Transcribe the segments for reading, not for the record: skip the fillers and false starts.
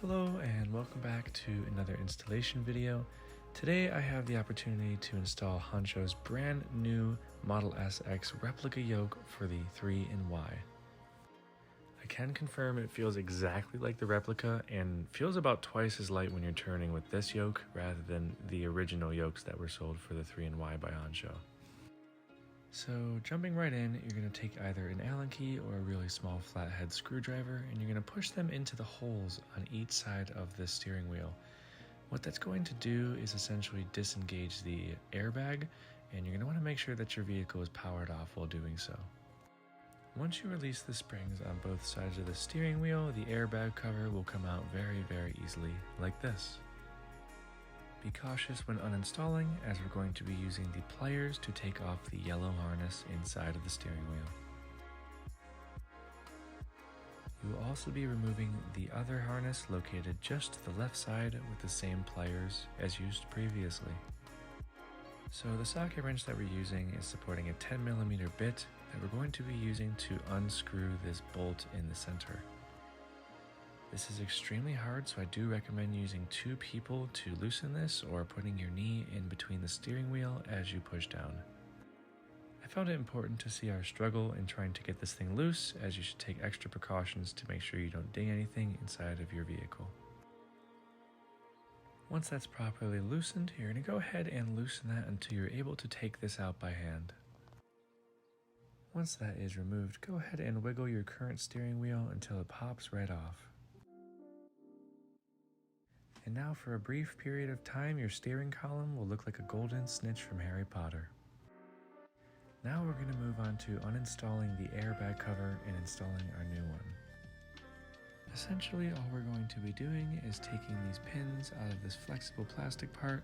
Hello and welcome back to another installation video. Today I have the opportunity to install Hannshow's brand new Model SX replica yoke for the 3Y. I can confirm it feels exactly like the replica and feels about twice as light when you're turning with this yoke rather than the original yokes that were sold for the 3Y by Hansshow. So jumping right in, you're going to take either an Allen key or a really small flathead screwdriver and you're going to push them into the holes on each side of the steering wheel. What that's going to do is essentially disengage the airbag, and you're going to want to make sure that your vehicle is powered off while doing so. Once you release the springs on both sides of the steering wheel, the airbag cover will come out very easily, like this. Be cautious when uninstalling, as we're going to be using the pliers to take off the yellow harness inside of the steering wheel. You will also be removing the other harness located just to the left side with the same pliers as used previously. So the socket wrench that we're using is supporting a 10mm bit that we're going to be using to unscrew this bolt in the center. This is extremely hard, so I do recommend using 2 people to loosen this or putting your knee in between the steering wheel as you push down. I found it important to see our struggle in trying to get this thing loose, as you should take extra precautions to make sure you don't ding anything inside of your vehicle. Once that's properly loosened, you're going to go ahead and loosen that until you're able to take this out by hand. Once that is removed, go ahead and wiggle your current steering wheel until it pops right off. And now for a brief period of time, your steering column will look like a golden snitch from Harry Potter. Now we're going to move on to uninstalling the airbag cover and installing our new one. Essentially, all we're going to be doing is taking these pins out of this flexible plastic part,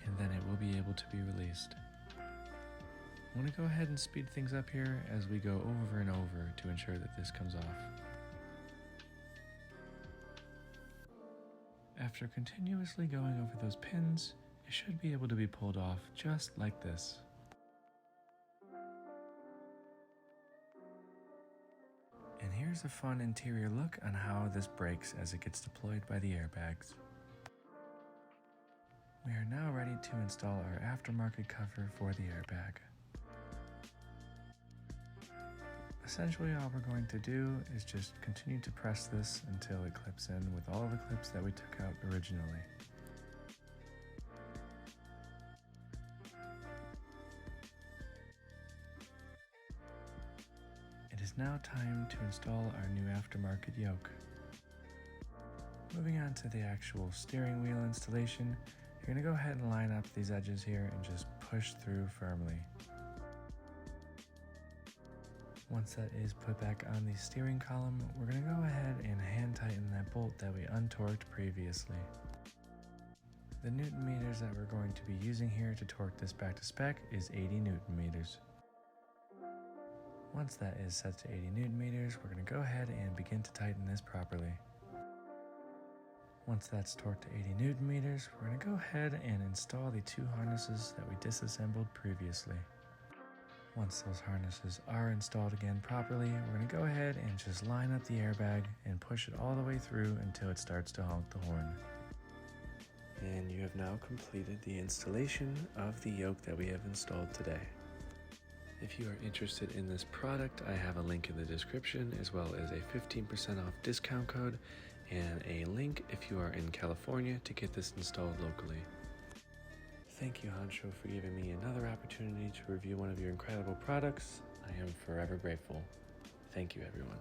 and then it will be able to be released. I'm going to go ahead and speed things up here as we go over and over to ensure that this comes off. After continuously going over those pins, it should be able to be pulled off just like this. And here's a fun interior look on how this breaks as it gets deployed by the airbags. We are now ready to install our aftermarket cover for the airbag. Essentially, all we're going to do is just continue to press this until it clips in with all the clips that we took out originally. It is now time to install our new aftermarket yoke. Moving on to the actual steering wheel installation, you're going to go ahead and line up these edges here and just push through firmly. Once that is put back on the steering column, we're going to go ahead and hand tighten that bolt that we untorqued previously. The Newton meters that we're going to be using here to torque this back to spec is 80 Newton meters. Once that is set to 80 Newton meters, we're going to go ahead and begin to tighten this properly. Once that's torqued to 80 Newton meters, we're going to go ahead and install the 2 harnesses that we disassembled previously. Once those harnesses are installed again properly, we're going to go ahead and just line up the airbag and push it all the way through until it starts to honk the horn. And you have now completed the installation of the yoke that we have installed today. If you are interested in this product, I have a link in the description, as well as a 15% off discount code and a link if you are in California to get this installed locally. Thank you, Hansshow, for giving me another opportunity to review one of your incredible products. I am forever grateful. Thank you, everyone.